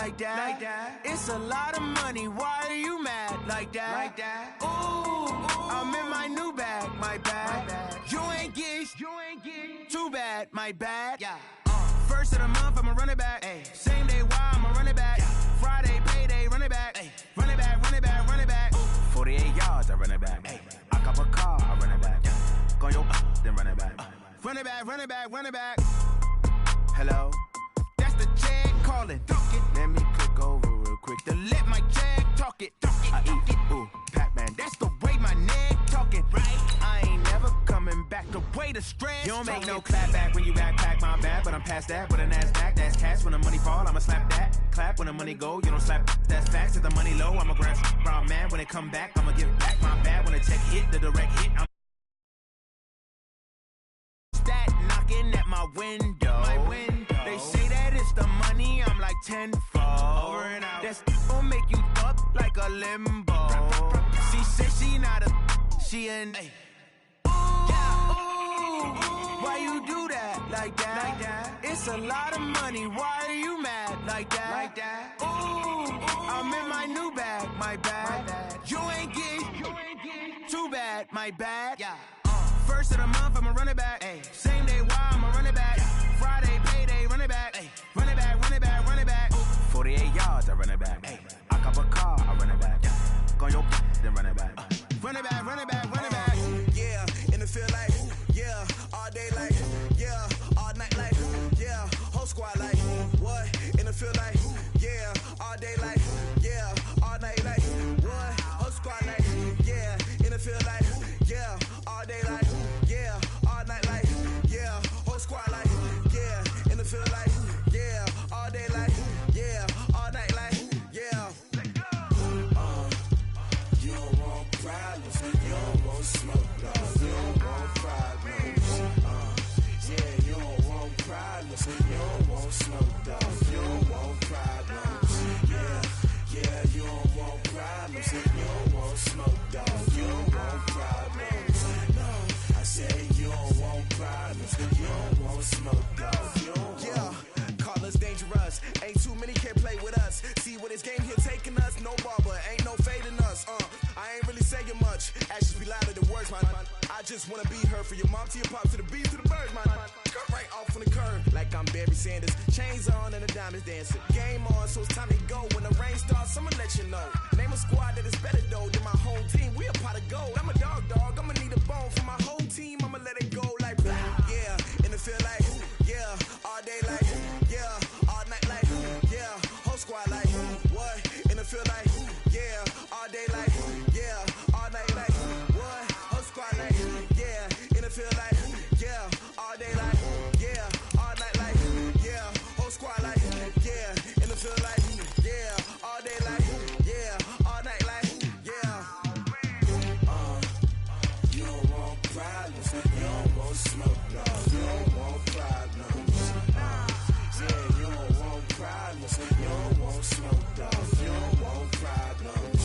like that. It's a lot of money, why are you mad like that? Ooh, I'm in my new bag, my bad. You ain't get too bad, my bad. First of the month, I'ma run it back. Same day, why I'ma run it back. Friday, payday, run it back. Run it back, run it back, run it back. 48 yards, I run it back. I cop a car, I run it back. Go yo, then run it back. Run it back, run it back, run it back. Hello, that's the check calling. Let me click over real quick to let my check talk it. I eat it, ooh, Pac-Man, that's the way my neck talking. Right, I ain't never coming back the way the stress. You don't make no clap back when you backpack, my bad, but I'm past that. With a NASDAQ, that's cash. When the money fall, I'ma slap that. Clap when the money go, you don't slap. That's facts. If the money low, I'ma grab brown man. When it come back, I'ma give back my bad. When the check hit, the direct hit, I'm that knocking at my window. They say that it's the money, I'm like tenfold. Over and out. That's gon' make you up like a limbo. She said she not a, she an. Why you do that like that? It's a lot of money, why are you mad like that? Ooh, I'm in my new bag, my bad. You ain't get too bad, my bad. First of the month, I'ma run it back. Same day, why I'ma run it back. Friday, payday, run it back. Run it back, run it back, run it back. 48 yards, I run it back. I cop a car, I run it back. Go yo, then run it back. Run it back, run it back, run it back. Yeah, and it feel like, yeah, all day like, yeah, all night like, yeah, whole squad like, what? And it feel like, yeah, all day like, yeah, all night like, what? Whole squad like, yeah, and it feel like, yeah, all day like, yeah, all night like, yeah, whole squad like, yeah, and it feel like, yeah, all day like, yeah, all night like, yeah. You don't want problems, you don't want smoke, dog. You don't want problems. Yeah, you don't want problems, you don't want smoke, dog. You don't want problems. Yeah, you don't want problems, you don't want smoke, dog. You don't want problems. No, I said you don't want problems, you don't want smoke, dog. You don't want. Call us dangerous, ain't too many can play with us. See what this game here taking us, no barber, ain't no fading us. I ain't really saying much, actions be louder than words, man. I just wanna be heard for your mom to your pop to the beat to the birds, man. Cut right off on the curve, like I'm Barry Sanders. Chains on and the diamonds dancing. Game on, so it's time to go. When the rain starts, I'ma let you know. Name a squad that is better though than my whole team. We a pot of gold. I'm a dog, I'ma need a bone for my whole team. I'ma let it go like blah. Yeah, and it feel like, yeah, all day like, yeah, all night like, yeah, whole squad like, what? And it feel like, yeah, all day like, yeah, all night like, what? Whole squad like, yeah, and it feel like, yeah, all day like, yeah, all night like, yeah, whole squad like, yeah, and it feel like, yeah, all day like, yeah, all night like, yeah. You don't want problems, you don't want smoke, dog. You don't want problems. Yeah, you don't want problems, you don't want smoke, dog. You don't want problems.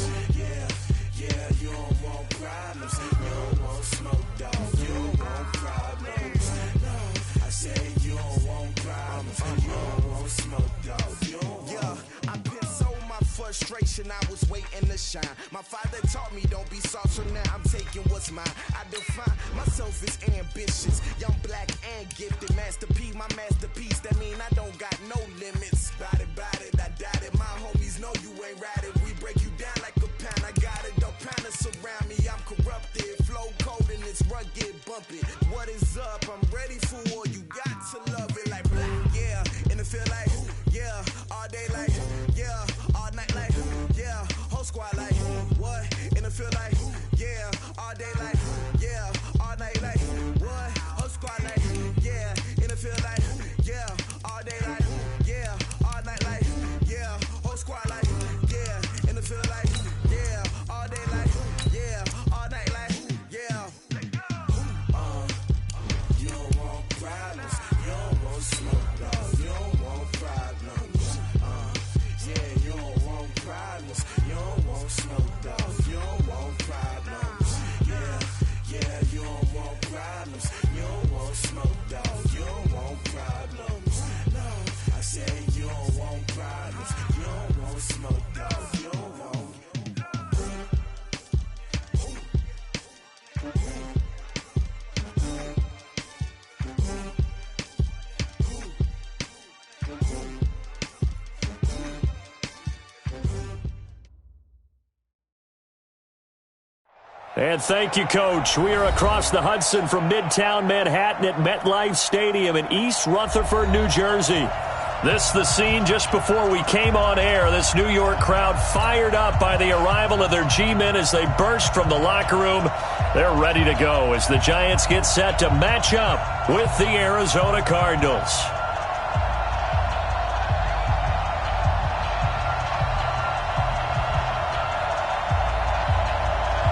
Yeah, you don't want problems, you don't want smoke, dog. You don't want problems. No, I said you don't want problems, you don't want smoke, dog. You don't want. Yeah, I pissed so my frustration, I was waiting to shine. My father taught me don't be soft, so now I'm taking what's mine. I define myself as ambitious, young, black, and gifted. Master P, my masterpiece, that mean I don't got no limits. Bout it, I doubt it. My homies know you ain't ratted. We break you down like a pound. I got it, dog pounders surround me. I'm corrupted, flow cold and it's rugged, bumpy. What is up? I'm ready for war. You got to love it like blah. Yeah, and it feel like, yeah, all day like, yeah, all night like, yeah, whole squad like, what? And it feel like, yeah, all day like, yeah, all night like, what? Whole squad like, yeah, and it feel like, yeah, all day like, yeah, all night like, yeah, whole squad like, yeah, and it feel like, yeah, all day like, yeah, all night like, yeah. And thank you, Coach. We are across the Hudson from Midtown Manhattan at MetLife Stadium in East Rutherford, New Jersey. This is the scene just before we came on air. This New York crowd fired up by the arrival of their G-men as they burst from the locker room. They're ready to go as the Giants get set to match up with the Arizona Cardinals.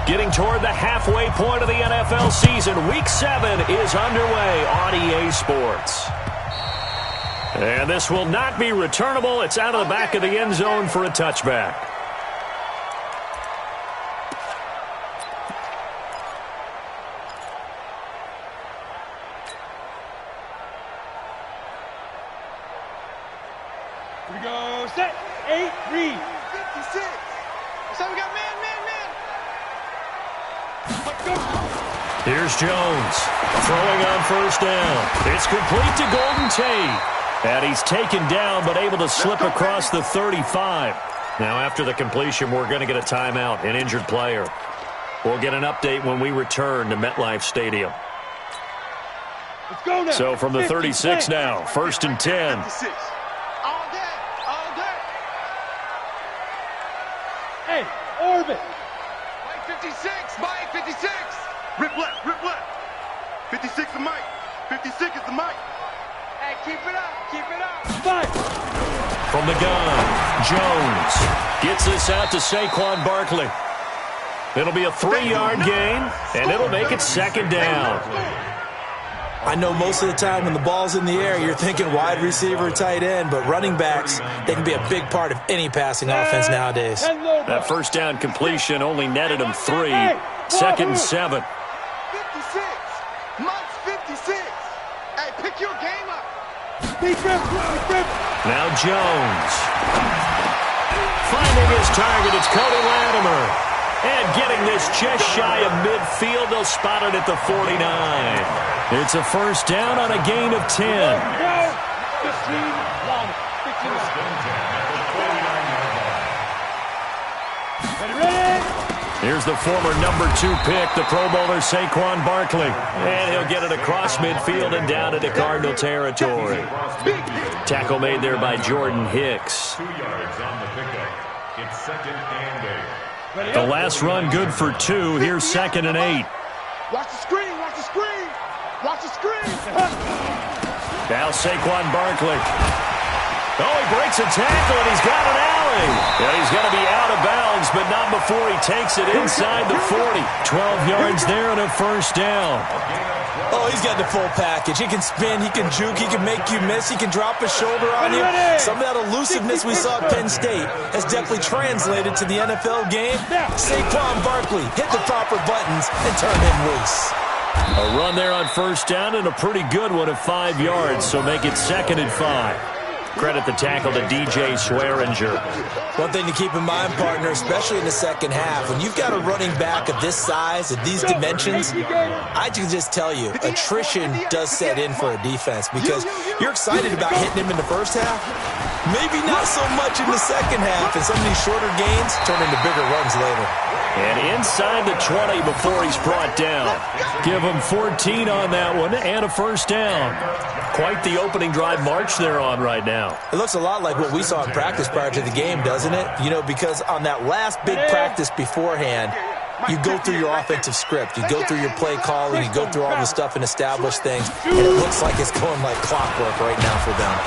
Getting toward the halfway point of the NFL season, Week 7 is underway on EA Sports. And this will not be returnable. It's out of the back of the end zone for a touchback. Here we go. Set. 8, read. 56. So we got man. Here's Jones throwing on first down. It's complete to Golden Tate. And he's taken down but able to slip across the 35. Now after the completion, we're going to get a timeout, an injured player. We'll get an update when we return to MetLife Stadium. Let's go now. So from the 36 now, 1st and 10. 56. All day. Hey, orbit. Mike 56, Mike 56. Rip left. 56 is Mike. 56 is the Mike. Hey, keep it up. Fight. From the gun, Jones gets this out to Saquon Barkley. It'll be a 3-yard gain, and it'll make it 2nd down. I know most of the time when the ball's in the air, you're thinking wide receiver, tight end, but running backs, they can be a big part of any passing offense nowadays. That first down completion only netted him 3. 2nd and 7. 56. Mike's 56. Hey, pick your game up. Now Jones. Finding his target, it's Cody Latimer. And getting this just shy of midfield, they'll spot it at the 49. It's a first down on a gain of 10. Here's the former number 2 pick, the Pro Bowler Saquon Barkley. And he'll get it across midfield and down into Cardinal territory. Tackle made there by Jordan Hicks. 2 yards on the pickup. It's 2nd and 8. The last run good for 2. Here's 2nd and 8. Watch the screen. Now Saquon Barkley. Oh, he breaks a tackle, and he's got an alley. And he's going to be out of bounds, but not before he takes it inside the 40. 12 yards there and a first down. Oh, he's got the full package. He can spin, he can juke, he can make you miss, he can drop his shoulder on you. Some of that elusiveness we saw at Penn State has definitely translated to the NFL game. Saquon Barkley hit the proper buttons and turned him loose. A run there on first down and a pretty good one of 5 yards, so make it 2nd and 5. Credit the tackle to DJ Swearinger. One thing to keep in mind, partner, especially in the second half, when you've got a running back of this size, of these dimensions, I can just tell you, attrition does set in for a defense because you're excited about hitting him in the first half. Maybe not so much in the second half, and some of these shorter gains turn into bigger runs later. And inside the 20 before he's brought down. Give him 14 on that one and a first down. Quite the opening drive march they're on right now. It looks a lot like what we saw in practice prior to the game, doesn't it? You know, because on that last big practice beforehand, you go through your offensive script. You go through your play calling. You go through all the stuff and establish things. And it looks like it's going like clockwork right now for them.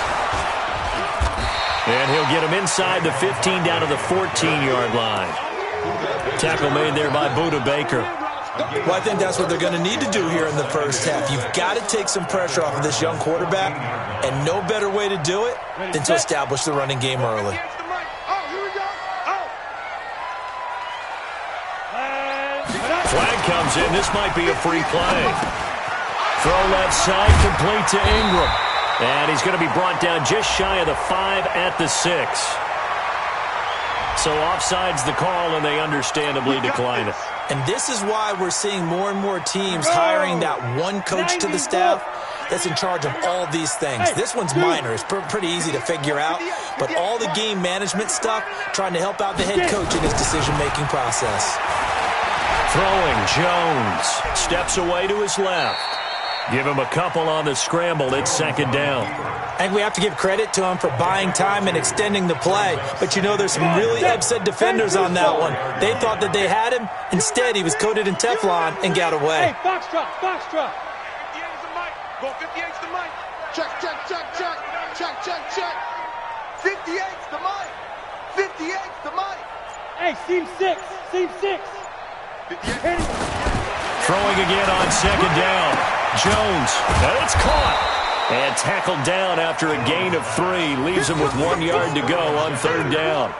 And he'll get him inside the 15 down to the 14-yard line. Tackle made there by Budda Baker. Well, I think that's what they're going to need to do here in the first half. You've got to take some pressure off of this young quarterback, and no better way to do it than to establish the running game early. Flag comes in. This might be a free play. Throw left side, complete to Ingram. And he's going to be brought down just shy of the 5 at the 6. So offside's the call, and they understandably decline it. And this is why we're seeing more and more teams hiring that one coach to the staff that's in charge of all these things. This one's minor. It's pretty easy to figure out. But all the game management stuff, trying to help out the head coach in his decision-making process. Throwing, Jones. Steps away to his left. Give him a couple on the scramble. It's second down. I think we have to give credit to him for buying time and extending the play. But, you know, there's some really upset defenders on that one. They thought that they had him. Instead, he was coated in Teflon and got away. Hey, Foxtrot, Foxtrot. 58's the mic. Go 58's the mic. Check, check, check, check. Check, check, check. 58's the mic. 58's the mic. Hey, seam 6. Seam 6. 58. Throwing again on second down. Jones. And it's caught. And tackled down after a gain of 3. Leaves him with 1 yard to go on third down.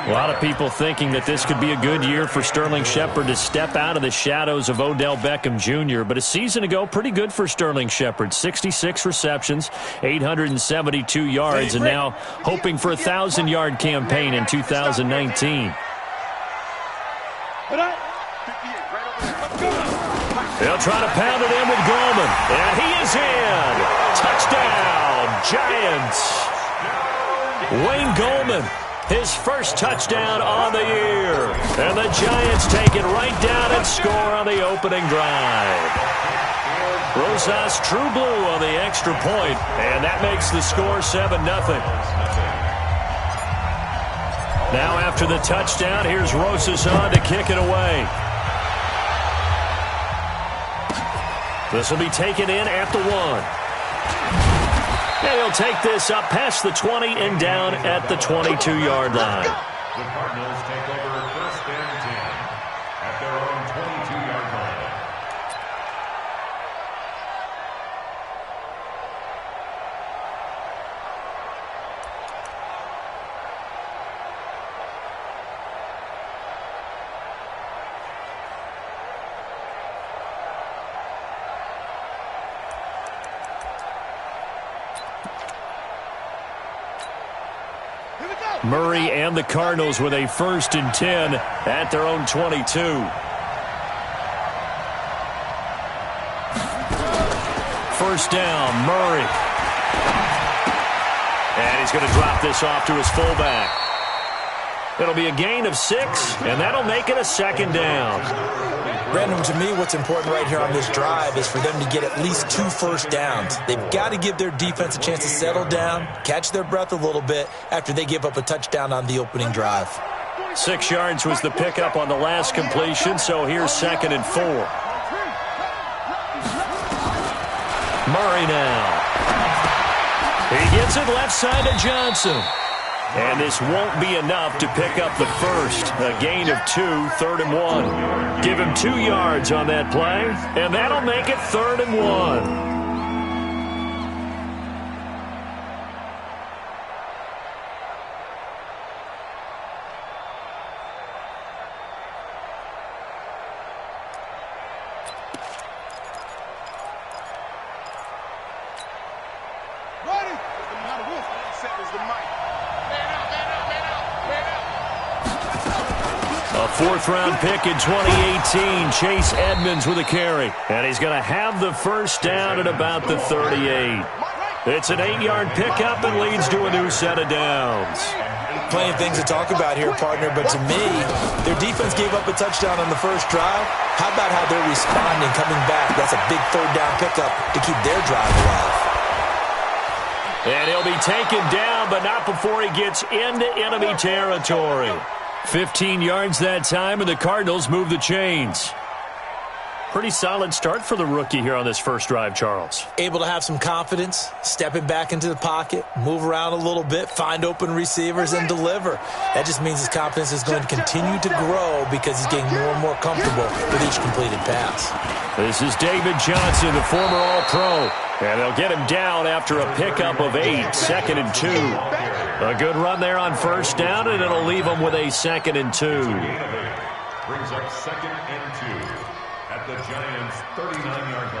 A lot of people thinking that this could be a good year for Sterling Shepard to step out of the shadows of Odell Beckham Jr. But a season ago, pretty good for Sterling Shepard. 66 receptions, 872 yards, and now hoping for a 1,000-yard campaign in 2019. They'll try to pound it in with Gallman. And he is in. Touchdown, Giants. Wayne Gallman, his first touchdown on the year. And the Giants take it right down and score on the opening drive. Rosas True Blue on the extra point, and that makes the score 7-0. Now after the touchdown, here's Rosas on to kick it away. This will be taken in at the 1. And he'll take this up past the 20 and down at the 22-yard line. The Cardinals take over first and 10 at their own 22-yard line. Murray and the Cardinals with a 1st and 10 at their own 22. First down, Murray. And he's going to drop this off to his fullback. It'll be a gain of 6, and that'll make it a second down. Brandon, to me, what's important right here on this drive is for them to get at least 2 first downs. They've got to give their defense a chance to settle down, catch their breath a little bit after they give up a touchdown on the opening drive. 6 yards was the pickup on the last completion, so here's 2nd and 4. Murray now. He gets it left side to Johnson. And this won't be enough to pick up the first. A gain of 2, 3rd and 1. Give him 2 yards on that play, and that'll make it 3rd and 1. Fourth-round pick in 2018, Chase Edmonds with a carry. And he's going to have the first down at about the 38. It's an 8-yard pickup and leads to a new set of downs. Plenty of things to talk about here, partner, but to me, their defense gave up a touchdown on the first drive. How about how they're responding, coming back? That's a big third-down pickup to keep their drive alive. And he'll be taken down, but not before he gets into enemy territory. 15 yards that time, and the Cardinals move the chains. Pretty solid start for the rookie here on this first drive, Charles. Able to have some confidence, stepping back into the pocket, move around a little bit, find open receivers, and deliver. That just means his confidence is going to continue to grow because he's getting more and more comfortable with each completed pass. This is David Johnson, the former All-Pro. And they'll get him down after a pickup of 8, 2nd and 2. A good run there on first down, and it'll leave them with a 2nd and 2. Brings up 2nd and 2 at the Giants' 39-yard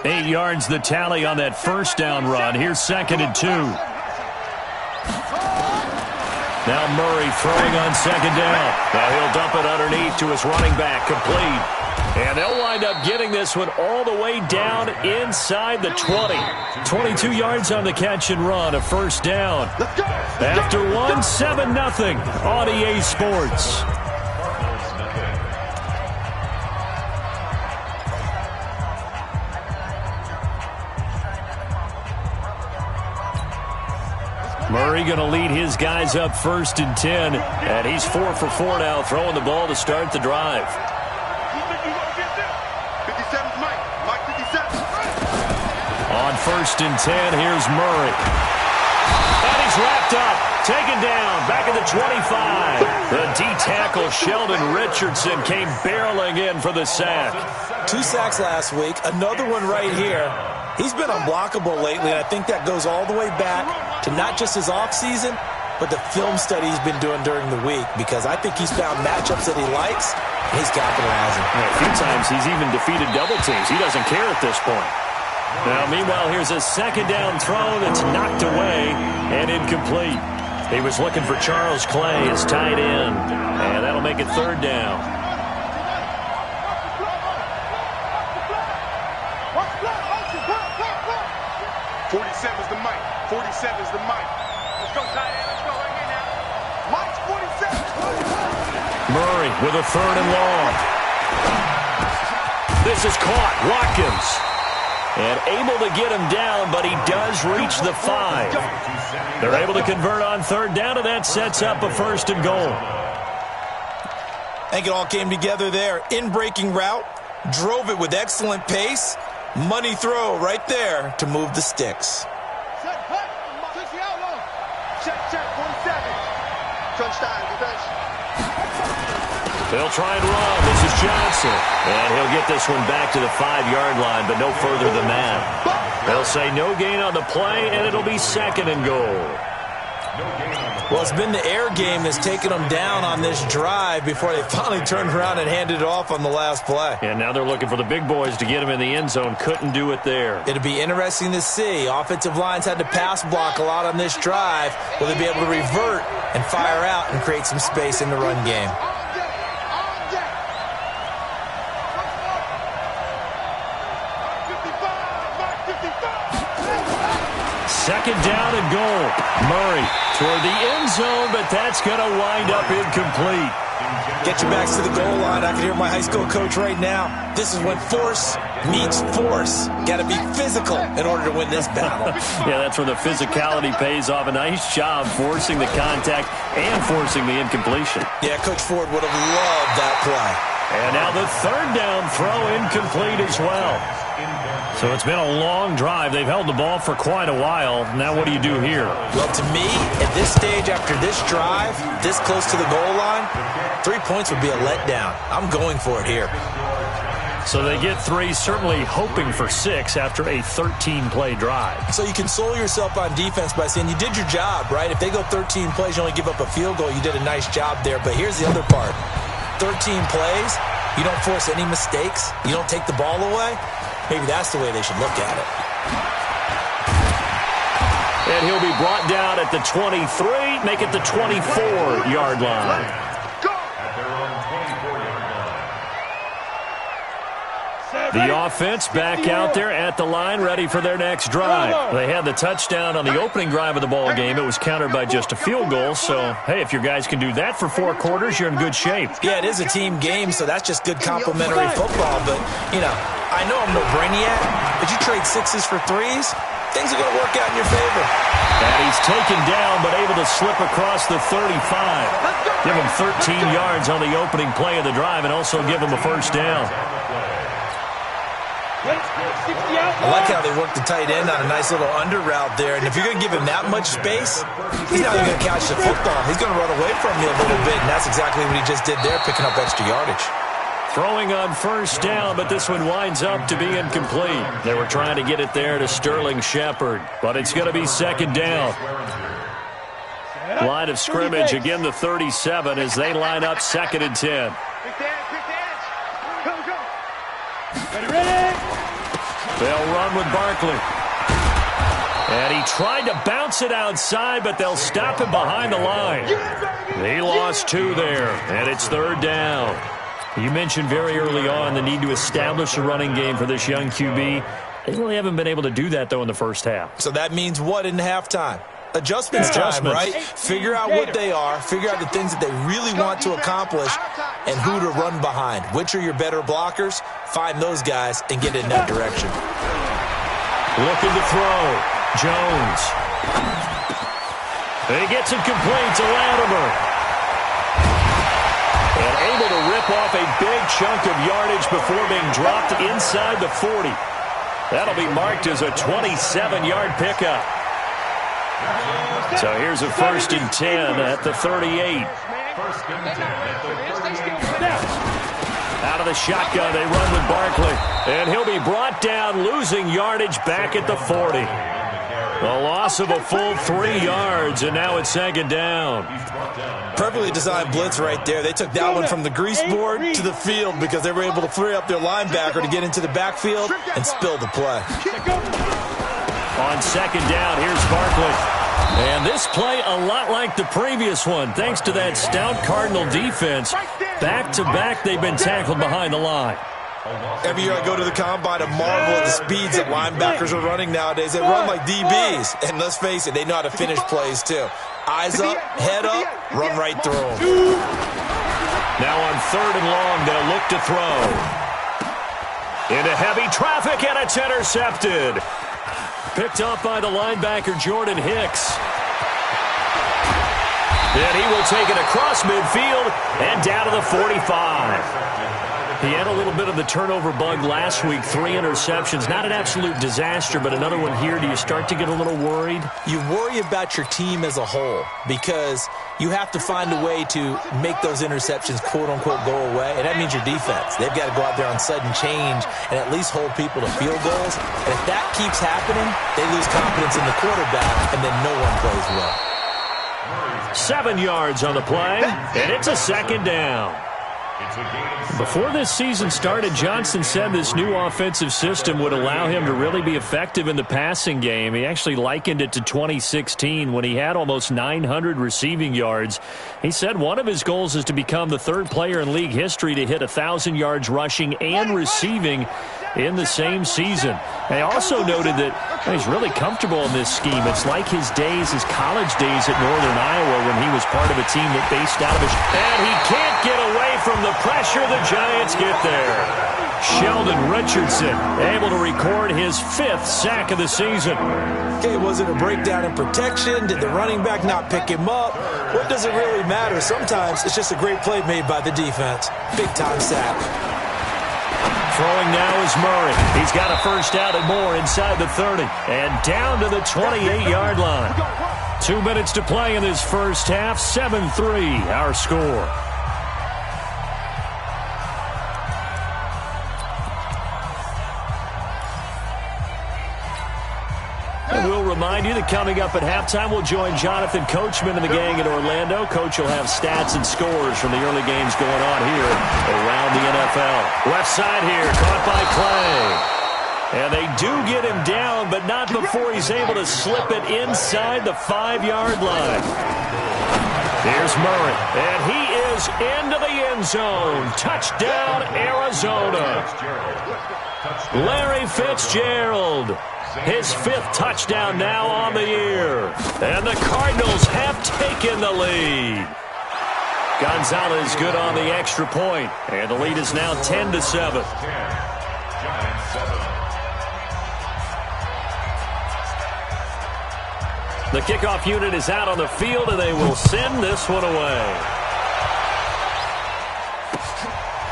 line. 8 yards the tally on that first down run. Here's 2nd and 2. Now Murray throwing on second down. Now he'll dump it underneath to his running back, complete. And they'll wind up getting this one all the way down inside the 20. 22 yards on the catch and run, a first down. After 7-0 on EA Sports. Murray going to lead his guys up 1st and 10, and he's 4 for 4 now, throwing the ball to start the drive. 57's Mike 57. On 1st and 10, here's Murray. And he's wrapped up, taken down, back at the 25. The D-tackle Sheldon Richardson came barreling in for the sack. 2 sacks last week, another one right here. He's been unblockable lately, and I think that goes all the way back to not just his offseason, but the film study he's been doing during the week, because I think he's found matchups that he likes, and he's capitalizing. A few times he's even defeated double teams. He doesn't care at this point. Now, meanwhile, here's a second down throw that's knocked away and incomplete. He was looking for Charles Clay, his tight end, and that'll make it 3rd down. 47's the Mike. 47's the Mike. Let's go, tight end. Let's go right here now. Mike's 47. Murray with a 3rd and long. This is caught. Watkins. And able to get him down, but he does reach the 5. They're able to convert on 3rd down, and that sets up a 1st and goal. I think it all came together there. In-breaking route. Drove it with excellent pace. Money throw right there to move the sticks. Check, 47. Crunch time, defense. They'll try and run. This is Johnson. And he'll get this one back to the 5-yard line, but no further than that. They'll say no gain on the play, and it'll be 2nd and goal. Well, it's been the air game that's taken them down on this drive before they finally turned around and handed it off on the last play. And now they're looking for the big boys to get him in the end zone. Couldn't do it there. It'll be interesting to see. Offensive lines had to pass block a lot on this drive. Will they be able to revert and fire out and create some space in the run game? Second down and goal. Murray toward the end zone, but that's going to wind up incomplete. Get your backs to the goal line. I can hear my high school coach right now. This is when force meets force. Got to be physical in order to win this battle. Yeah, that's where the physicality pays off. A nice job forcing the contact and forcing the incompletion. Yeah, Coach Ford would have loved that play. And now the 3rd down throw incomplete as well. So it's been a long drive. They've held the ball for quite a while. Now what do you do here? Well, to me, at this stage after this drive, this close to the goal line, 3 points would be a letdown. I'm going for it here. So they get 3, certainly hoping for 6 after a 13-play drive. So you console yourself on defense by saying you did your job, right? If they go 13 plays, you only give up a field goal, you did a nice job there. But here's the other part. 13 plays, you don't force any mistakes, you don't take the ball away. Maybe that's the way they should look at it. And he'll be brought down at the 23, make it the 24-yard line. The offense back out there at the line, ready for their next drive. They had the touchdown on the opening drive of the ball game. It was countered by just a field goal. So, hey, if your guys can do that for 4 quarters, you're in good shape. Yeah, it is a team game, so that's just good complimentary football. But, I know I'm no brainiac, but you trade 6s for 3s, things are going to work out in your favor. And he's taken down, but able to slip across the 35. Give him 13 yards on the opening play of the drive and also give him a first down. I like how they work the tight end on a nice little under route there. And if you're going to give him that much space, he's not even going to catch the football. He's going to run away from you a little bit, and that's exactly what he just did there, picking up extra yardage. Throwing on first down, but this one winds up to be incomplete. They were trying to get it there to Sterling Shepard, but it's going to be 2nd down. Line of scrimmage, again the 37 as they line up 2nd and 10. Ready. They'll run with Barkley. And he tried to bounce it outside, but they'll stop him behind the line. He lost 2 there, and it's 3rd down. You mentioned very early on the need to establish a running game for this young QB. They really haven't been able to do that, though, in the first half. So that means what in halftime? Adjustments time, right? Figure out what they are, figure out the things that they really want to accomplish, and who to run behind. Which are your better blockers? Find those guys and get in that direction. Looking to throw. Jones. He gets it complete to Latimer. And able to rip off a big chunk of yardage before being dropped inside the 40. That'll be marked as a 27-yard pickup. So here's a 1st and 10 at the 38. Out of the shotgun, they run with Barkley. And he'll be brought down, losing yardage back at the 40. A loss of a full 3 yards, and now it's 2nd down. Perfectly designed blitz right there. They took that one from the grease board to the field because they were able to free up their linebacker to get into the backfield and spill the play. On 2nd down, here's Barkley. And this play a lot like the previous one, thanks to that stout Cardinal defense. Back-to-back, they've been tackled behind the line. Every year I go to the combine and marvel at the speeds that linebackers are running nowadays. They run like DBs. And let's face it, they know how to finish plays too. Eyes up, head up, run right through them. Now on 3rd and long, they'll look to throw. Into heavy traffic, and it's intercepted. Picked up by the linebacker, Jordan Hicks. And he will take it across midfield and down to the 45. He had a little bit of the turnover bug last week, 3 interceptions. Not an absolute disaster, but another one here. Do you start to get a little worried? You worry about your team as a whole because you have to find a way to make those interceptions, quote-unquote, go away, and that means your defense. They've got to go out there on sudden change and at least hold people to field goals. And if that keeps happening, they lose confidence in the quarterback, and then no one plays well. 7 yards on the play, and it's a 2nd down. Before this season started, Johnson said this new offensive system would allow him to really be effective in the passing game. He actually likened it to 2016 when he had almost 900 receiving yards. He said one of his goals is to become the 3rd player in league history to hit 1,000 yards rushing and receiving in the same season. They also noted that he's really comfortable in this scheme. It's like his college days at Northern Iowa when he was part of a team that based out of it. And he can't get away from the pressure. The Giants get there. Sheldon Richardson able to record his 5th sack of the season. Okay, was it a breakdown in protection? Did the running back not pick him up? What does it really matter? Sometimes it's just a great play made by the defense. Big-time sack. Throwing now is Murray. He's got a 1st out and more inside the 30. And down to the 28-yard line. 2 minutes to play in this first half. 7-3 our score. And we'll remind you that coming up at halftime, we'll join Jonathan Coachman and the gang in Orlando. Coach will have stats and scores from the early games going on here around the NFL. Left side here, caught by Clay. And they do get him down, but not before he's able to slip it inside the 5-yard line. Here's Murray, and he is into the end zone. Touchdown, Arizona. Larry Fitzgerald. His 5th touchdown now on the year. And the Cardinals have taken the lead. Gonzalez good on the extra point. And the lead is now 10-7. The kickoff unit is out on the field, and they will send this one away.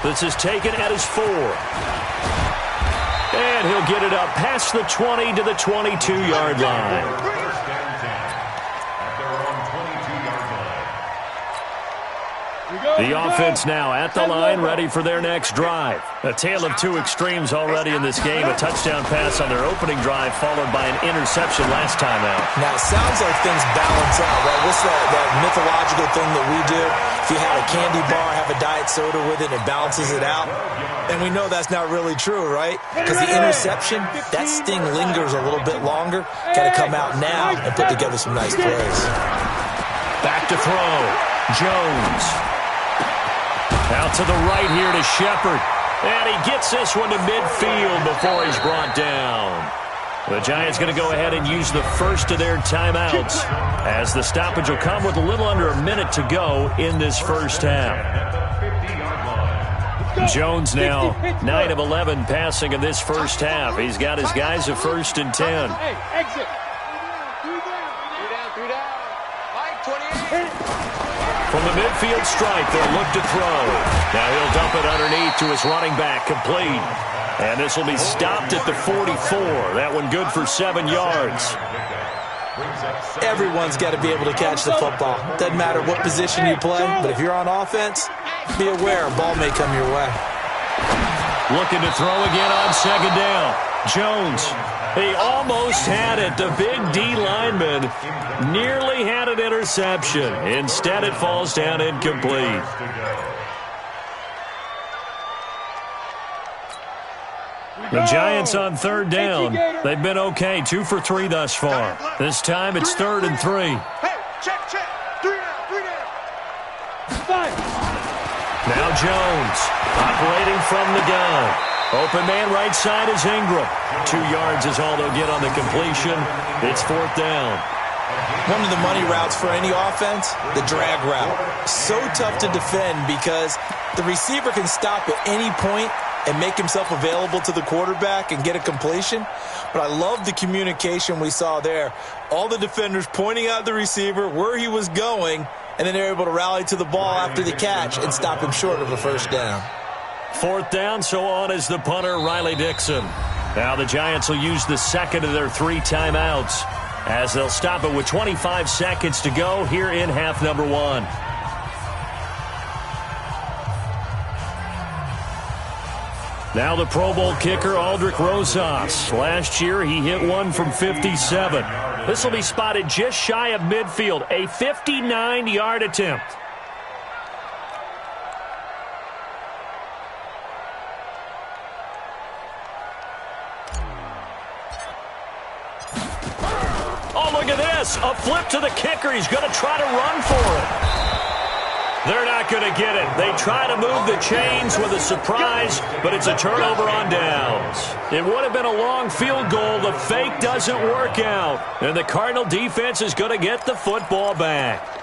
This is taken at his 4. And he'll get it up past the 20 to the 22-yard line. First down 10 at their own 22-yard line. The offense now at the line, ready for their next drive. A tale of two extremes already in this game. A touchdown pass on their opening drive, followed by an interception last time out. Now, it sounds like things balance out, right? What's that mythological thing that we do? If you had a candy bar, have a diet soda with it, it balances it out. And we know that's not really true, right? Because the interception, that sting lingers a little bit longer. Got to come out now and put together some nice plays. Back to throw. Jones. Out to the right here to Shepard. And he gets this one to midfield before he's brought down. The Giants going to go ahead and use the first of their timeouts, as the stoppage will come with a little under a minute to go in this first half. Jones now 9 of 11 passing in this first half. He's got his guys a 1st and 10. Hey, exit. 3 down. Mike, 28. From the midfield stripe, they'll look to throw. Now he'll dump it underneath to his running back, complete. And this will be stopped at the 44. That one good for 7 yards. Everyone's got to be able to catch the football. Doesn't matter what position you play, but if you're on offense, be aware a ball may come your way. Looking to throw again on 2nd down. Jones, he almost had it. The big D lineman nearly had an interception. Instead, it falls down incomplete. The Giants on 3rd down. They've been okay, 2 for 3 thus far. This time it's 3rd and 3. Hey, check. 3 down. 5. Now Jones operating from the gun. Open man right side is Ingram. 2 yards is all they'll get on the completion. It's 4th down. One of the money routes for any offense, the drag route. So tough to defend because the receiver can stop at any point and make himself available to the quarterback and get a completion. But I love the communication we saw there. All the defenders pointing out the receiver, where he was going, and then they're able to rally to the ball after the catch and stop him short of a 1st down. 4th down, so on is the punter, Riley Dixon. Now the Giants will use the 2nd of their 3 timeouts, as they'll stop it with 25 seconds to go here in half number 1. Now the Pro Bowl kicker, Aldrick Rosas. Last year, he hit one from 57. This will be spotted just shy of midfield, a 59-yard attempt. Oh, look at this. A flip to the kicker. He's going to try to run for it. They're not going to get it. They try to move the chains with a surprise, but it's a turnover on downs. It would have been a long field goal. The fake doesn't work out, and the Cardinal defense is going to get the football back.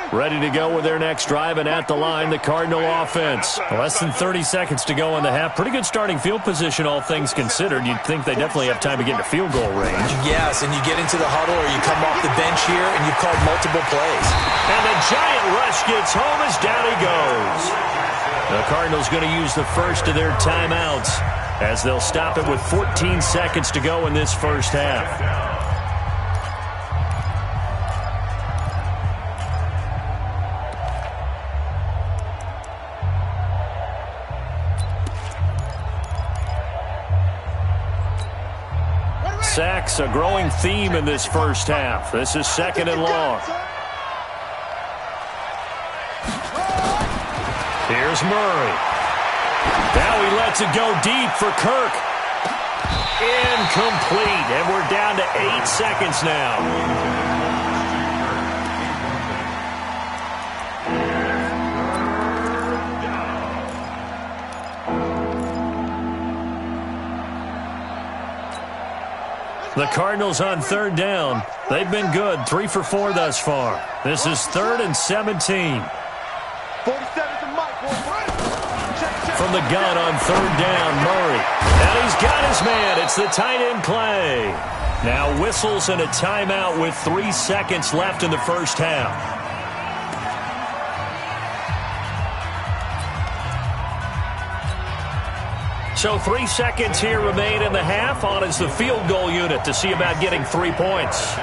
Ready to go with their next drive, and at the line, the Cardinal offense. Less than 30 seconds to go in the half. Pretty good starting field position, all things considered. You'd think they definitely have time to get into field goal range. Yes, and you get into the huddle or you come off the bench here, and you've called multiple plays. And the giant rush gets home as down he goes. The Cardinals going to use the first of their timeouts, as they'll stop it with 14 seconds to go in this first half. Sacks, a growing theme in this first half. This is 2nd and long. Here's Murray. Now he lets it go deep for Kirk. Incomplete, and we're down to 8 seconds now. The Cardinals on 3rd down. They've been good, 3 for 4 thus far. This is 3rd and 17. 47 to Mike. From the gun on 3rd down, Murray. Now he's got his man. It's the tight end play. Now whistles and a timeout with 3 seconds left in the first half. So 3 seconds here remain in the half. On is the field goal unit to see about getting 3 points.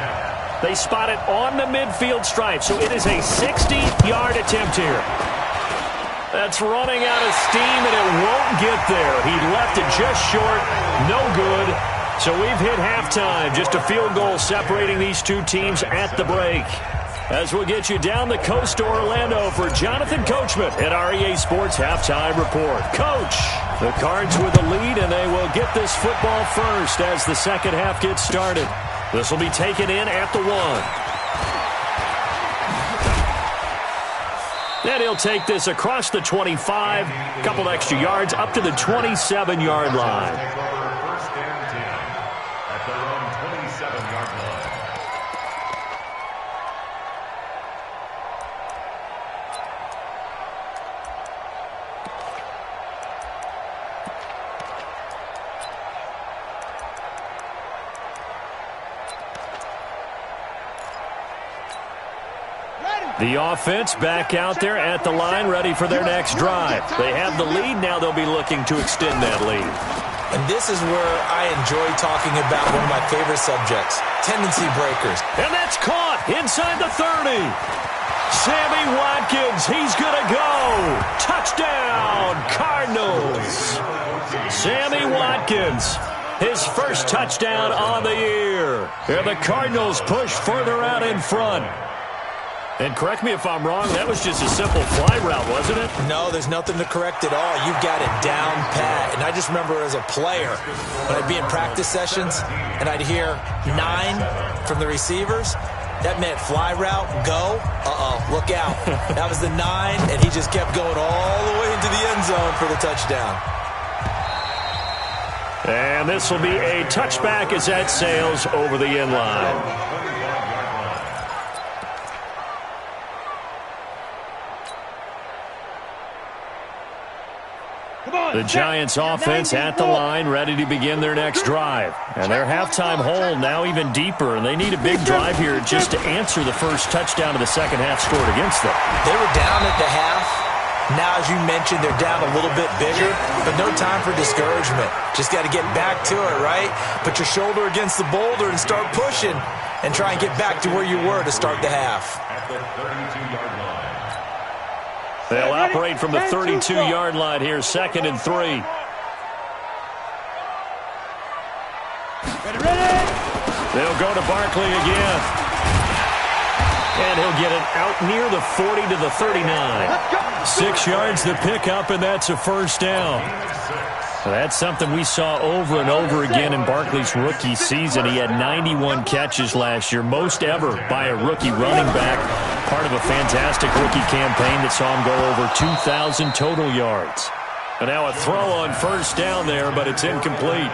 They spot it on the midfield stripe, so it is a 60-yard attempt here. That's running out of steam, and it won't get there. He left it just short. No good. So we've hit halftime. Just a field goal separating these two teams at the break. As we'll get you down the coast to Orlando for Jonathan Coachman at our EA Sports Halftime Report. Coach, the Cards with the lead, and they will get this football first as the second half gets started. This will be taken in at the 1. And he'll take this across the 25, a couple extra yards, up to the 27-yard line. First and 10 at their own 27-yard line. The offense back out there at the line, ready for their next drive. They have the lead. Now they'll be looking to extend that lead. And this is where I enjoy talking about one of my favorite subjects, tendency breakers. And that's caught inside the 30. Sammy Watkins, he's going to go. Touchdown, Cardinals. Sammy Watkins, his first touchdown on the year. And the Cardinals push further out in front. And correct me if I'm wrong, that was just a simple fly route, wasn't it? No, there's nothing to correct at all. You've got it down pat. And I just remember as a player, when I'd be in practice sessions and I'd hear 9 from the receivers, that meant fly route, go, look out. That was the 9, and he just kept going all the way into the end zone for the touchdown. And this will be a touchback as that sails over the end line. The Giants offense at the line, ready to begin their next drive. And their halftime hole now even deeper, and they need a big drive here just to answer the first touchdown of the second half scored against them. They were down at the half. Now, as you mentioned, they're down a little bit bigger, but no time for discouragement. Just got to get back to it, right? Put your shoulder against the boulder and start pushing and try and get back to where you were to start the half. At the 32-yard line. They'll operate from the 32-yard line here, 2nd and 3. They'll go to Barkley again. And he'll get it out near the 40 to the 39. 6 yards the pickup, and that's a first down. That's something we saw over and over again in Barkley's rookie season. He had 91 catches last year, most ever by a rookie running back. Part of a fantastic rookie campaign that saw him go over 2,000 total yards. And now a throw on first down there, but it's incomplete.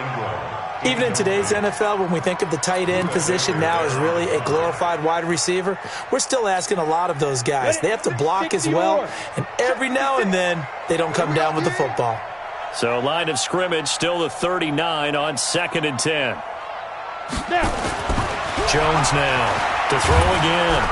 Even in today's NFL, when we think of the tight end position now as really a glorified wide receiver, we're still asking a lot of those guys. They have to block as well, and every now and then they don't come down with the football. So line of scrimmage still the 39 on 2nd and 10. Jones now to throw again.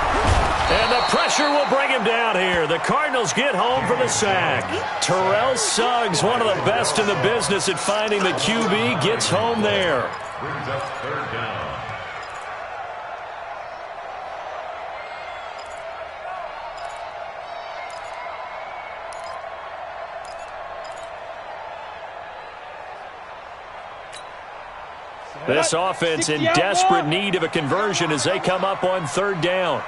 And the pressure will bring him down here. The Cardinals get home for the sack. Terrell Suggs, one of the best in the business at finding the QB, gets home there. Brings up 3rd down. This offense in desperate need of a conversion as they come up on 3rd down.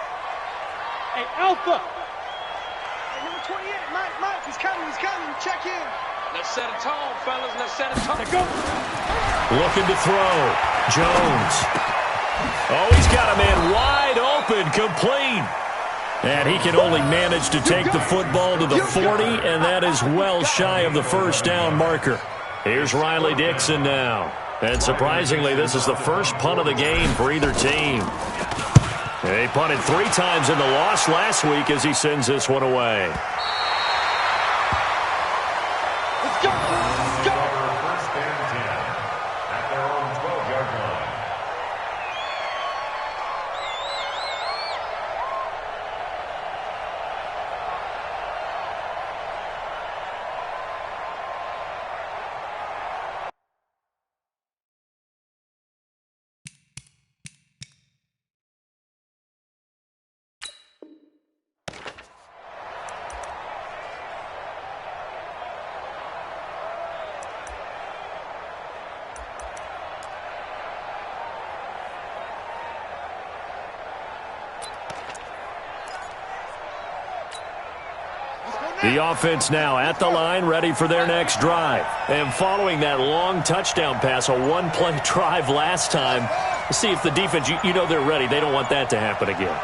Hey, Alpha. Hey, number 28, Mike, he's coming, check in. Let's set a tone, fellas, let's set a tone. Go. Looking to throw. Jones. Oh, he's got a man wide open, complete. And he can only manage to take the football to the 40, and that is well shy of the first down marker. Here's Riley Dixon now. And surprisingly, this is the first punt of the game for either team. They punted 3 times in the loss last week as he sends this one away. Let's go, let's go. First and 10 at their own 12-yard line. The offense now at the line, ready for their next drive. And following that long touchdown pass, a one-play drive last time, let's see if the defense, you know they're ready. They don't want that to happen again.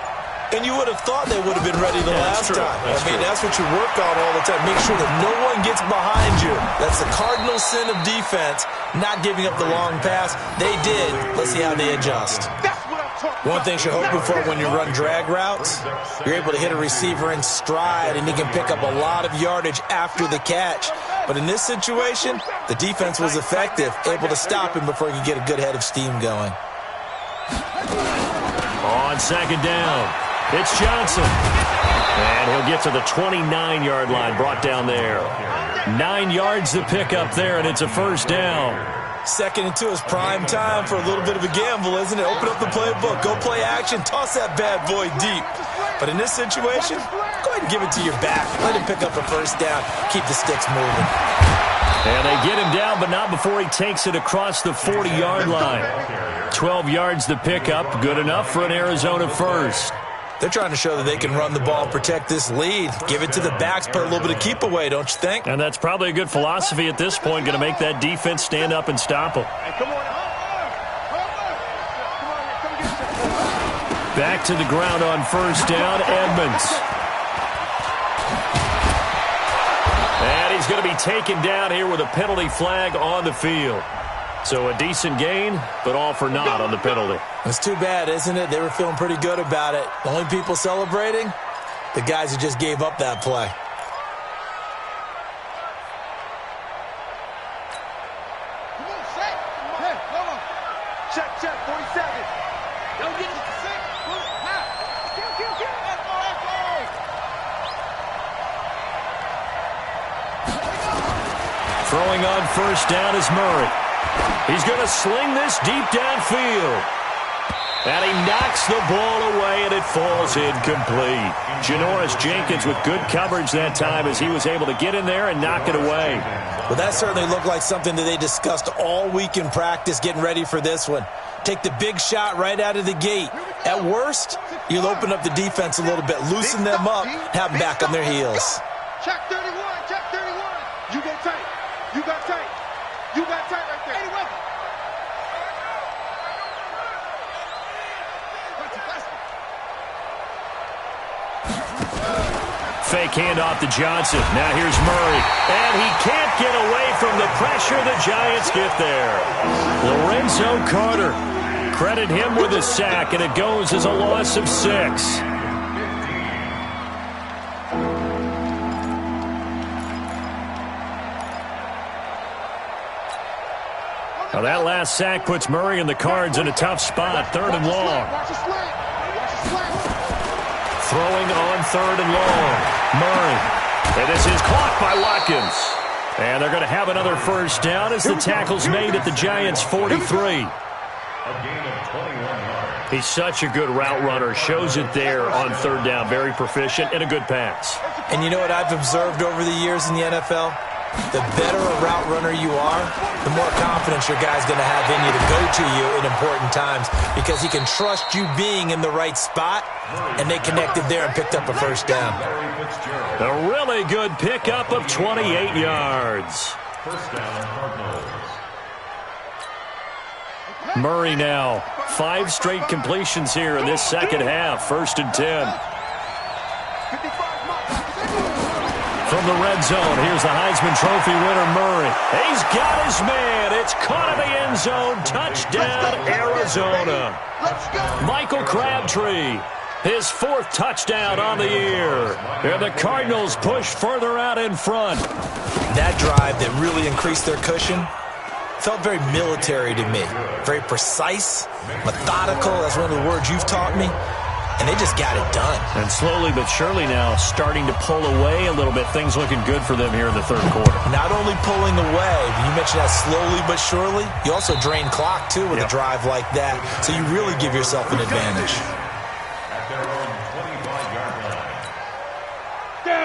And you would have thought they would have been ready the last time. That's what you work on all the time. Make sure that no one gets behind you. That's the cardinal sin of defense, not giving up the long pass. They did. Let's see how they adjust. One thing you're hoping for when you run drag routes, you're able to hit a receiver in stride, and he can pick up a lot of yardage after the catch. But in this situation, the defense was effective, able to stop him before he could get a good head of steam going. On second down, it's Johnson. And he'll get to the 29-yard line, brought down there. 9 yards to pick up there, and it's a first down. 2nd and 2 is prime time for a little bit of a gamble, isn't it? Open up the playbook, go play action, toss that bad boy deep. But in this situation, go ahead and give it to your back. Let him pick up a first down. Keep the sticks moving. And they get him down, but not before he takes it across the 40-yard line. 12 yards to pick up, good enough for an Arizona first. They're trying to show that they can run the ball and protect this lead. Give it to the backs, put a little bit of keep away, don't you think? And that's probably a good philosophy at this point, going to make that defense stand up and stop them. Back to the ground on first down, Edmonds. And he's going to be taken down here with a penalty flag on the field. So a decent gain, but all for naught on the penalty. It's too bad, isn't it? They were feeling pretty good about it. The only people celebrating, the guys who just gave up that play. Check, 47. Don't get it to 6. Throwing on first down is Murray. He's going to sling this deep downfield. And he knocks the ball away, and it falls incomplete. Janoris Jenkins with good coverage that time as he was able to get in there and knock it away. Well, that certainly looked like something that they discussed all week in practice, getting ready for this one. Take the big shot right out of the gate. At worst, you'll open up the defense a little bit, loosen them up, have them back on their heels. Check 31, check 31. You get tight. You got tight. You got tight right there. Anyway. Fake handoff to Johnson. Now here's Murray. And he can't get away from the pressure. The Giants get there. Lorenzo Carter. Credit him with a sack, and it goes as a loss of 6. Now that last sack puts Murray and the Cards in a tough spot. 3rd and long. Throwing on 3rd and long. Murray. And this is caught by Watkins. And they're going to have another first down as the tackle's made at the Giants' 43. He's such a good route runner. Shows it there on 3rd down. Very proficient and a good pass. And you know what I've observed over the years in the NFL? The better a route runner you are, the more confidence your guy's going to have in you to go to you in important times because he can trust you being in the right spot, and they connected there and picked up a first down. A really good pickup of 28 yards. First down, Cardinals. Murray now. 5 straight completions here in this second half. 1st and 10. From the red zone, here's the Heisman Trophy winner, Murray. He's got his man. It's caught in the end zone. Touchdown, Arizona. Michael Crabtree, his 4th touchdown on the year. And the Cardinals push further out in front. That drive that really increased their cushion felt very military to me. Very precise, methodical. That's one of the words you've taught me. And they just got it done. And slowly but surely now starting to pull away a little bit. Things looking good for them here in the 3rd quarter. Not only pulling away, but you mentioned that slowly but surely. You also drain clock, too, with a drive like that. So you really give yourself an advantage.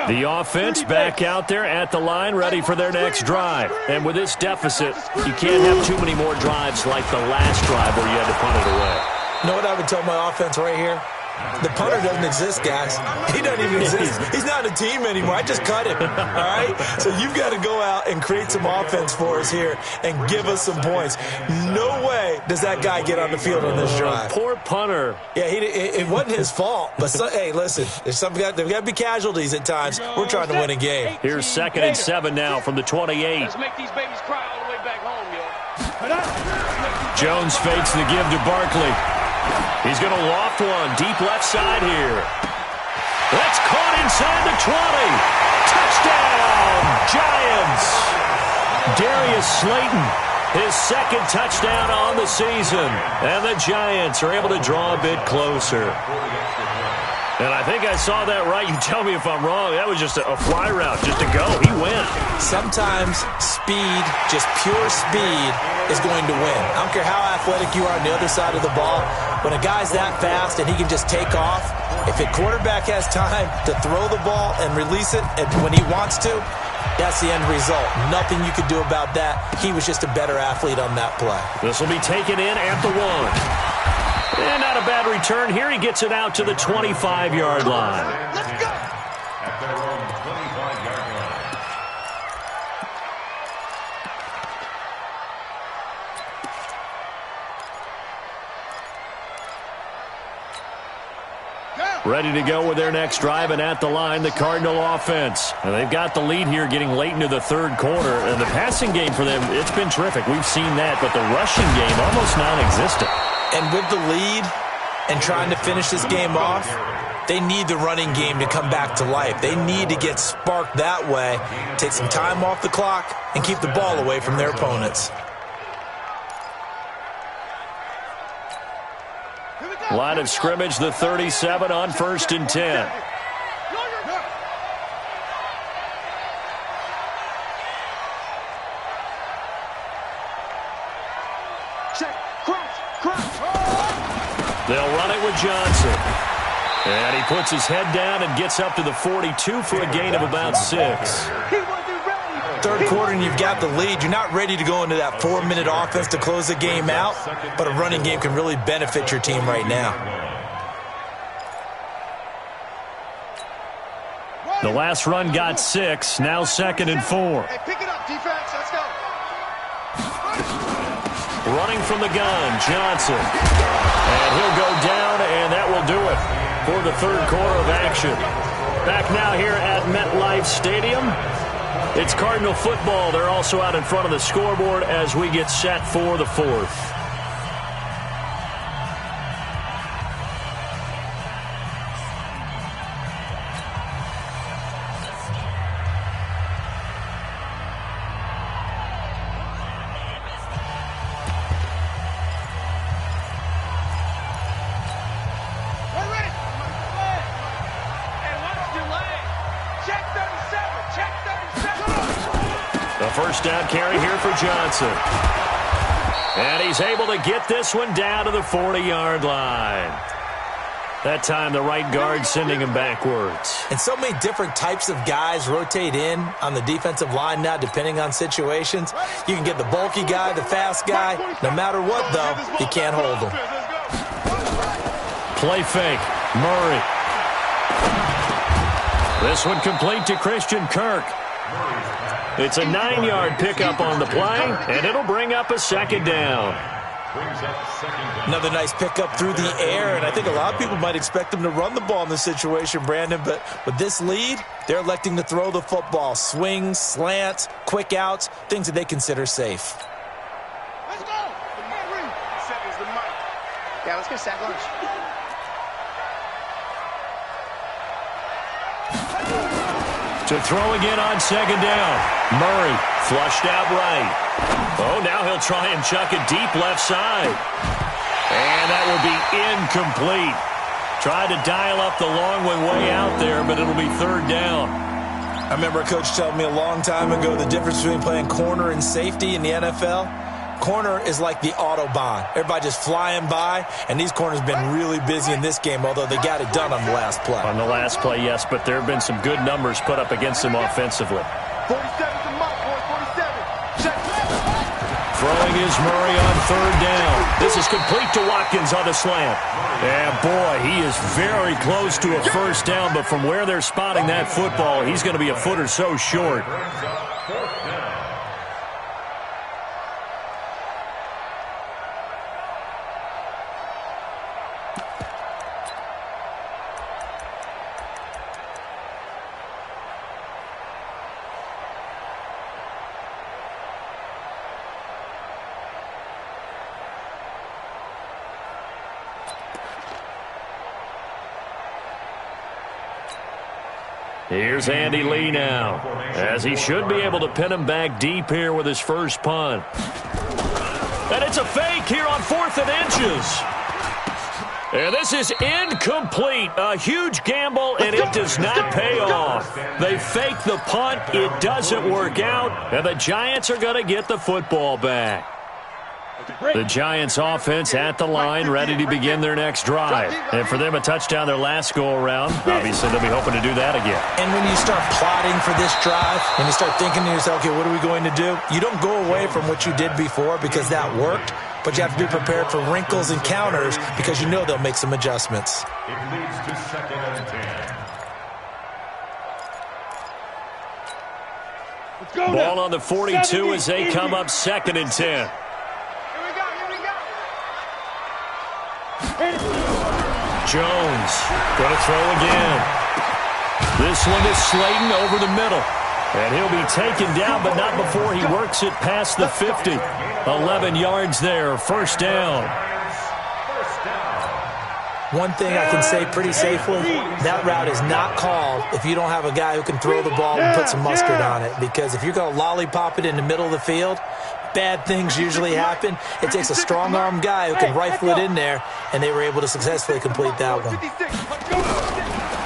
The offense back out there at the line, ready for their next drive. And with this deficit, you can't have too many more drives like the last drive where you had to punt it away. You know what I would tell my offense right here? The punter doesn't exist, guys. He doesn't even exist. He's not a team anymore. I just cut him, all right? So you've got to go out and create some offense for us here and give us some points. No way does that guy get on the field on this drive. Poor punter. Yeah, it wasn't his fault. But, hey, listen, there's there've got to be casualties at times. We're trying to win a game. Here's 2nd and 7 now from the 28. Let's make these babies cry all the way back home, yo. Jones fakes the give to Barkley. He's going to loft one deep left side here. That's caught inside the 20. Touchdown, Giants. Darius Slayton, his 2nd touchdown on the season. And the Giants are able to draw a bit closer. And I think I saw that right. You tell me if I'm wrong. That was just a fly route, just to go. He went. Sometimes speed, just pure speed, is going to win. I don't care how athletic you are on the other side of the ball. When a guy's that fast and he can just take off, if a quarterback has time to throw the ball and release it when he wants to, that's the end result. Nothing you could do about that. He was just a better athlete on that play. This will be taken in at the 1. And not a bad return here. He gets it out to the 25-yard line. Let's go. At their own 25-yard line. Ready to go with their next drive, and at the line, the Cardinal offense. And they've got the lead here getting late into the 3rd quarter. And the passing game for them, it's been terrific. We've seen that, but the rushing game almost non-existent. And with the lead and trying to finish this game off, they need the running game to come back to life. They need to get sparked that way, take some time off the clock, and keep the ball away from their opponents. Line of scrimmage, the 37 on 1st and 10. They'll run it with Johnson. And he puts his head down and gets up to the 42 for a gain of about 6. 3rd quarter and you've got the lead. You're not ready to go into that 4-minute offense to close the game out, but a running game can really benefit your team right now. The last run got 6. Now 2nd and 4. Hey, pick it up, defense. Let's go. Running from the gun, Johnson. And he'll go down, and that will do it for the 3rd quarter of action. Back now here at MetLife Stadium. It's Cardinal football. They're also out in front of the scoreboard as we get set for the 4th. First down carry here for Johnson. And he's able to get this one down to the 40-yard line. That time the right guard sending him backwards. And so many different types of guys rotate in on the defensive line now depending on situations. You can get the bulky guy, the fast guy. No matter what, though, you can't hold him. Play fake. Murray. This one complete to Christian Kirk. It's a 9-yard pickup on the play, and it'll bring up a 2nd down. Another nice pickup through the air, and I think a lot of people might expect them to run the ball in this situation, Brandon, but with this lead, they're electing to throw the football. Swings, slants, quick outs, things that they consider safe. Let's go. Seconds the mic. Yeah, let's get sack lunch. To throw again on 2nd down. Murray flushed out right. Oh, now he'll try and chuck it deep left side. And that will be incomplete. Tried to dial up the long way out there, but it'll be 3rd down. I remember a coach telling me a long time ago the difference between playing corner and safety in the NFL. Corner is like the Autobahn. Everybody just flying by, and these corners have been really busy in this game, although they got it done on the last play. On the last play, yes, but there have been some good numbers put up against them offensively. 47 to Mike, boy, 47. Check. Throw Throwing is Murray on third down. This is complete to Watkins on the slant. And boy, he is very close to a first down, but from where they're spotting that football, he's going to be a foot or so short. Here's Andy Lee now, as he should be able to pin him back deep here with his first punt. And it's a fake here on 4th and inches. And this is incomplete. A huge gamble, and it does not pay off. They fake the punt. It doesn't work out, and the Giants are going to get the football back. The Giants offense at the line, ready to begin their next drive. And for them, a touchdown their last go-around. Obviously, they'll be hoping to do that again. And when you start plotting for this drive, and you start thinking to yourself, okay, what are we going to do? You don't go away from what you did before because that worked, but you have to be prepared for wrinkles and counters because you know they'll make some adjustments. It leads to 2nd and 10. Ball on the 42 as they come up 2nd and 10. Jones going to throw again. This one is Slayton over the middle. And he'll be taken down, but not before he works it past the 50. 11 yards there, first down. One thing I can say pretty safely, that route is not called if you don't have a guy who can throw the ball and put some mustard on it. Because if you're going to lollipop it in the middle of the field, bad things usually happen. It takes a strong-arm guy who can rifle it in there, and they were able to successfully complete that one.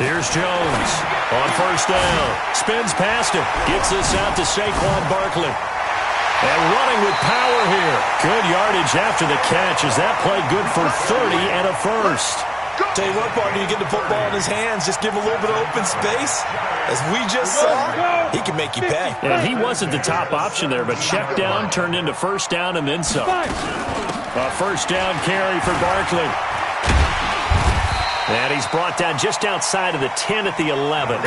Here's Jones on first down. Spins past him. Gets this out to Saquon Barkley. And running with power here. Good yardage after the catch. Is that play good for 30 and a first? Tell you what, partner, you get the football in his hands, just give him a little bit of open space. As we just saw, he can make you pay. And he wasn't the top option there, but check down turned into first down and then some. A first down carry for Barkley. And he's brought down just outside of the 10 at the 11.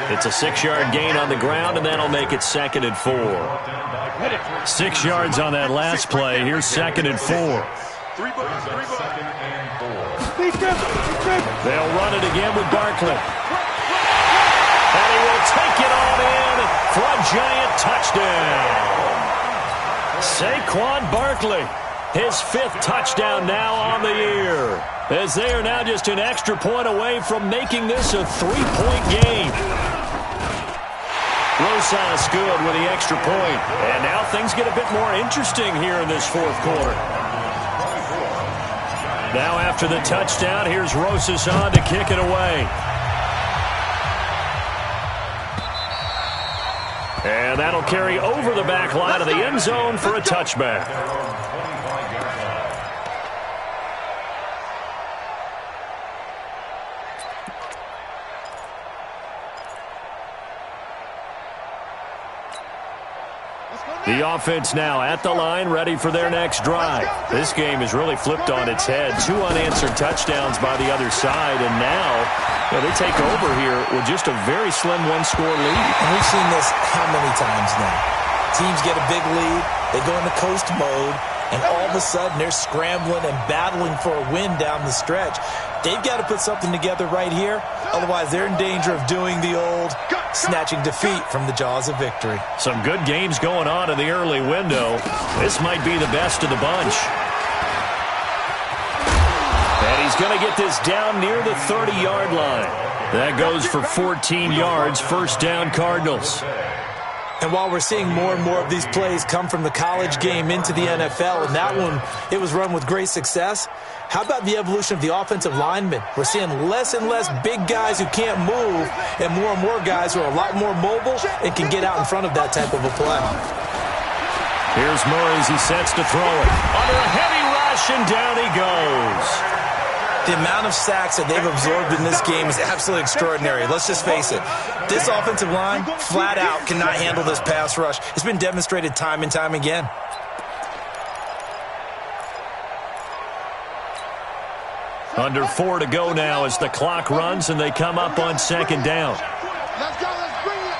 It's a 6-yard gain on the ground, and that'll make it 2nd and 4. 6 yards on that last play. Here's 2nd and 4. They'll run it again with Barkley. And he will take it on in for a giant touchdown. Saquon Barkley, his 5th touchdown now on the year, as they are now just an extra point away from making this a 3-point game. Rosas good with the extra point. And now things get a bit more interesting here in this 4th quarter. Now after the touchdown, here's Rosas on to kick it away. And that'll carry over the back line of the end zone for a touchback. The offense now at the line, ready for their next drive. This game is really flipped on its head. 2 unanswered touchdowns by the other side, and now they take over here with just a very slim 1-score lead. And we've seen this how many times now? Teams get a big lead, they go into coast mode, and all of a sudden they're scrambling and battling for a win down the stretch. They've got to put something together right here, otherwise they're in danger of doing the old snatching defeat from the jaws of victory. Some good games going on in the early window. This might be the best of the bunch. And he's going to get this down near the 30-yard line. That goes for 14 yards, first down Cardinals. And while we're seeing more and more of these plays come from the college game into the NFL, and that one, it was run with great success, how about the evolution of the offensive linemen? We're seeing less and less big guys who can't move and more guys who are a lot more mobile and can get out in front of that type of a play. Here's Murray as he sets to throw it. Under a heavy rush, and down he goes. The amount of sacks that they've absorbed in this game is absolutely extraordinary. Let's just face it. This offensive line, flat out, cannot handle this pass rush. It's been demonstrated time and time again. Under 4 to go now as the clock runs and they come up on second down. Let's go. Let's bring it.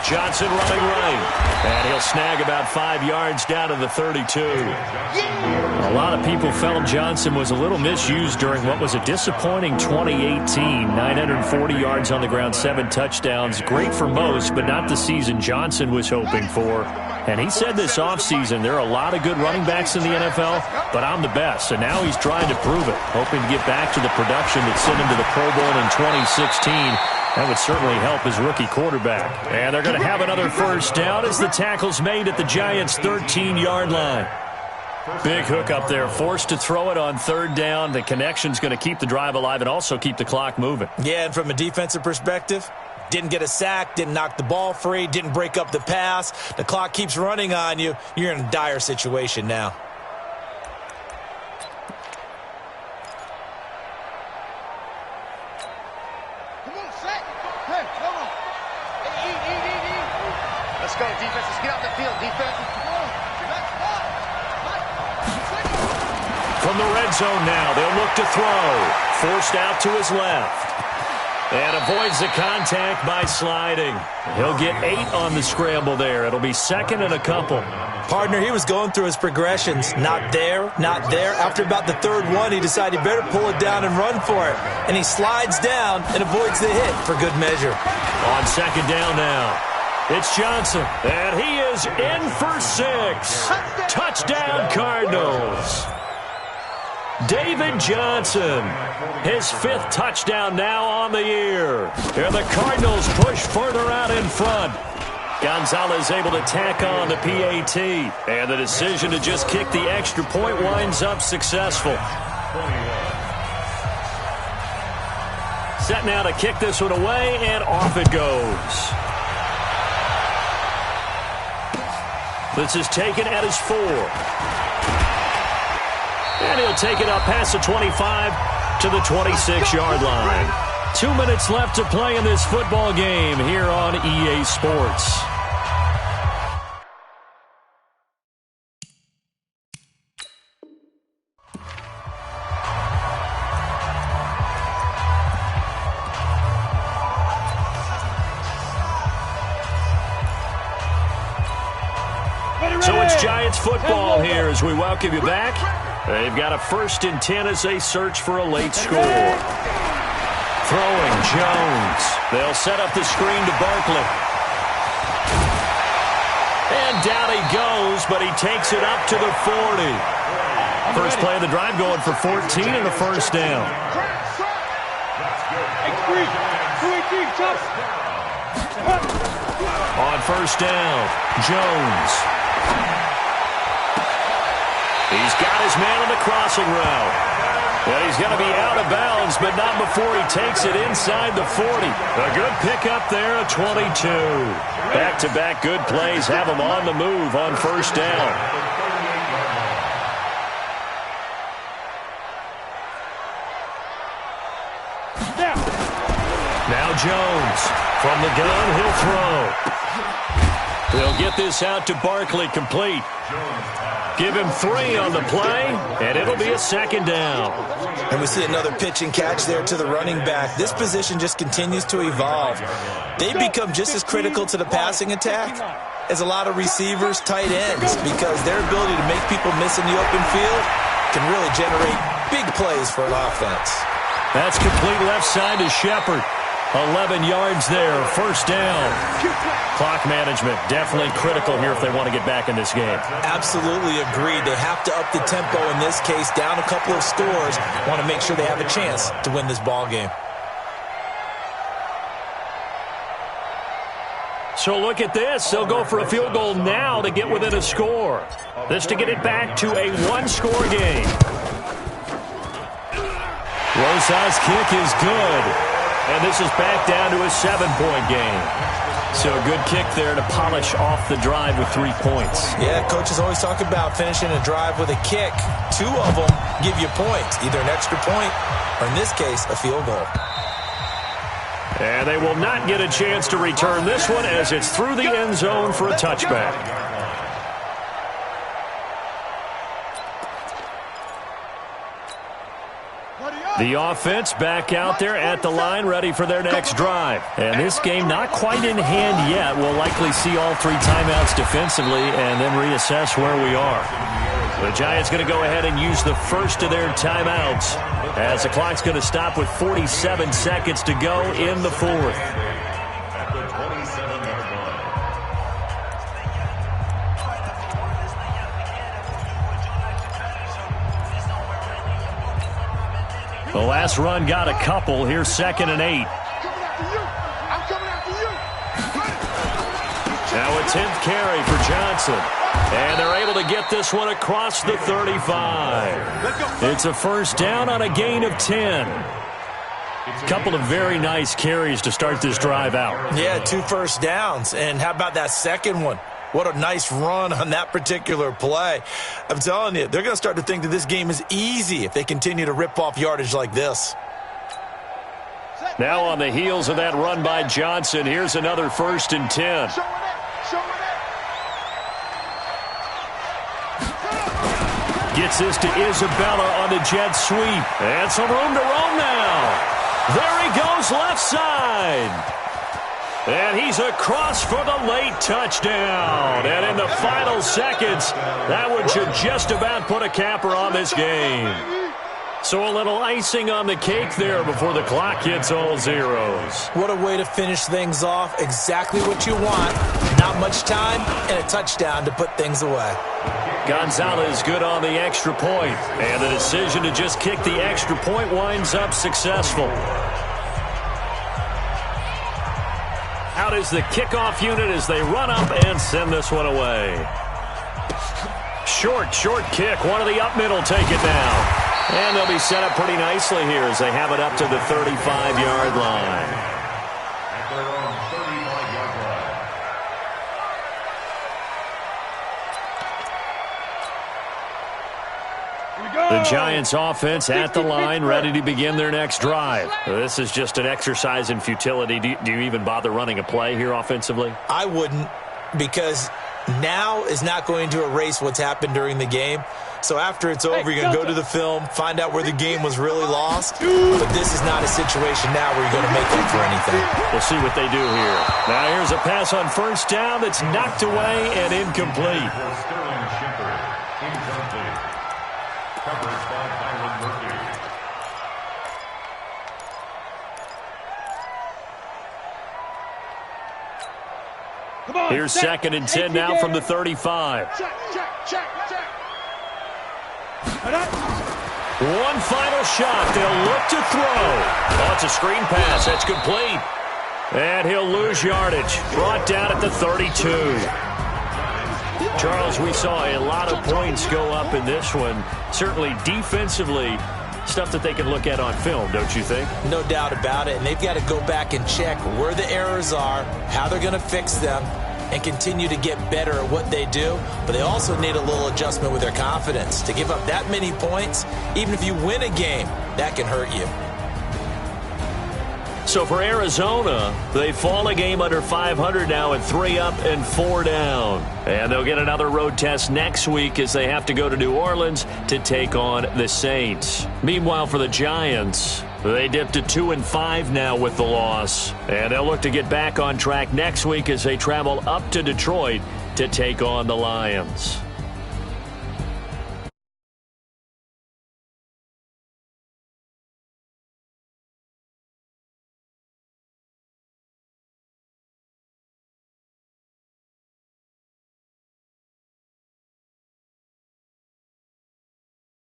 Johnson running right. And he'll snag about 5 yards down to the 32. A lot of people felt Johnson was a little misused during what was a disappointing 2018. 940 yards on the ground, 7 touchdowns. Great for most, but not the season Johnson was hoping for. And he said this offseason, there are a lot of good running backs in the NFL, but I'm the best. And now he's trying to prove it, hoping to get back to the production that sent him to the Pro Bowl in 2016. That would certainly help his rookie quarterback. And they're going to have another first down as the tackle's made at the Giants' 13-yard line. Big hook up there, forced to throw it on third down. The connection's going to keep the drive alive and also keep the clock moving. Yeah, and from a defensive perspective, didn't get a sack, didn't knock the ball free, didn't break up the pass. The clock keeps running on you. You're in a dire situation now. Let's go, defense. Let's get out the field, defense. From the red zone now, they'll look to throw. Forced out to his left. And avoids the contact by sliding. He'll get 8 on the scramble there. It'll be second and a couple. Partner, he was going through his progressions. Not there, not there. After about the third one, he decided he better pull it down and run for it. And he slides down and avoids the hit for good measure. On second down now, it's Johnson. And he is in for 6. Touchdown, Cardinals. David Johnson, his 5th touchdown now on the year. And the Cardinals push further out in front. Gonzalez able to tack on the PAT. And the decision to just kick the extra point winds up successful. Set now to kick this one away, and off it goes. This is taken at his 4. And he'll take it up past the 25 to the 26-yard line. 2 minutes left to play in this football game here on EA Sports. So it's Giants football here as we welcome you back. They've got a 1st and 10 as they search for a late score. Throwing, Jones. They'll set up the screen to Barkley. And down he goes, but he takes it up to the 40. First play of the drive going for 14 and a first down. On first down, Jones. He's got his man on the crossing route. And he's going to be out of bounds, but not before he takes it inside the 40. A good pickup there at 22. Back-to-back good plays have him on the move on first down. Now Jones. From the gun, he'll throw. They'll get this out to Barkley, complete. Give him 3 on the play, and it'll be a second down. And we see another pitch and catch there to the running back. This position just continues to evolve. They become just as critical to the passing attack as a lot of receivers, tight ends, because their ability to make people miss in the open field can really generate big plays for an offense. That's complete left side to Shepard. 11 yards there, first down. Clock management definitely critical here if they want to get back in this game. Absolutely agreed. They have to up the tempo in this case, down a couple of scores. Want to make sure they have a chance to win this ball game. So look at this. They'll go for a field goal now to get within a score. This to get it back to a 1-score game. Rosa's kick is good. And this is back down to a 7-point game. So a good kick there to polish off the drive with 3 points. Yeah, coaches always talk about finishing a drive with a kick. 2 of them give you points, either an extra point or, in this case, a field goal. And they will not get a chance to return this one as it's through the end zone for a touchback. The offense back out there at the line, ready for their next drive. And this game not quite in hand yet. We'll likely see all 3 timeouts defensively and then reassess where we are. The Giants going to go ahead and use the first of their timeouts as the clock's going to stop with 47 seconds to go in the 4th. At the 27-yard line. The last run got a couple. Here's 2nd and 8. Now a 10th carry for Johnson. And they're able to get this one across the 35. It's a first down on a gain of 10. Couple of very nice carries to start this drive out. Yeah, 2 first downs. And how about that second one? What a nice run on that particular play. I'm telling you, they're going to start to think that this game is easy if they continue to rip off yardage like this. Now on the heels of that run by Johnson, here's another 1st and 10. Gets this to Isabella on the jet sweep. And some room to roam now. There he goes left side. And he's across for the late touchdown. And in the final seconds, that one should just about put a capper on this game. So a little icing on the cake there before the clock hits all zeros. What a way to finish things off. Exactly what you want. Not much time and a touchdown to put things away. Gonzalez good on the extra point. And the decision to just kick the extra point winds up successful. Out is the kickoff unit as they run up and send this one away. Short kick. One of the up middle take it down. And they'll be set up pretty nicely here as they have it up to the 35-yard line. At their own 35-yard line. The Giants offense at the line, ready to begin their next drive. This is just an exercise in futility. Do you even bother running a play here offensively? I wouldn't, because now is not going to erase what's happened during the game. So after it's over, you're going to go to the film, find out where the game was really lost. But this is not a situation now where you're going to make up for anything. We'll see what they do here. Now here's a pass on first down that's knocked away and incomplete. Coverage by Byron Murphy. Here's 2nd and 10 now from the 35. One final shot. They'll look to throw. Oh, it's a screen pass. That's complete. And he'll lose yardage. Brought down at the 32. Charles, we saw a lot of points go up in this one. Certainly defensively, stuff that they can look at on film, don't you think? No doubt about it. And they've got to go back and check where the errors are, how they're going to fix them, and continue to get better at what they do. But they also need a little adjustment with their confidence. To give up that many points, even if you win a game, that can hurt you. So for Arizona, they fall a game under 500 now at 3 up and 4 down. And they'll get another road test next week as they have to go to New Orleans to take on the Saints. Meanwhile, for the Giants, they dipped to 2-5 now with the loss. And they'll look to get back on track next week as they travel up to Detroit to take on the Lions.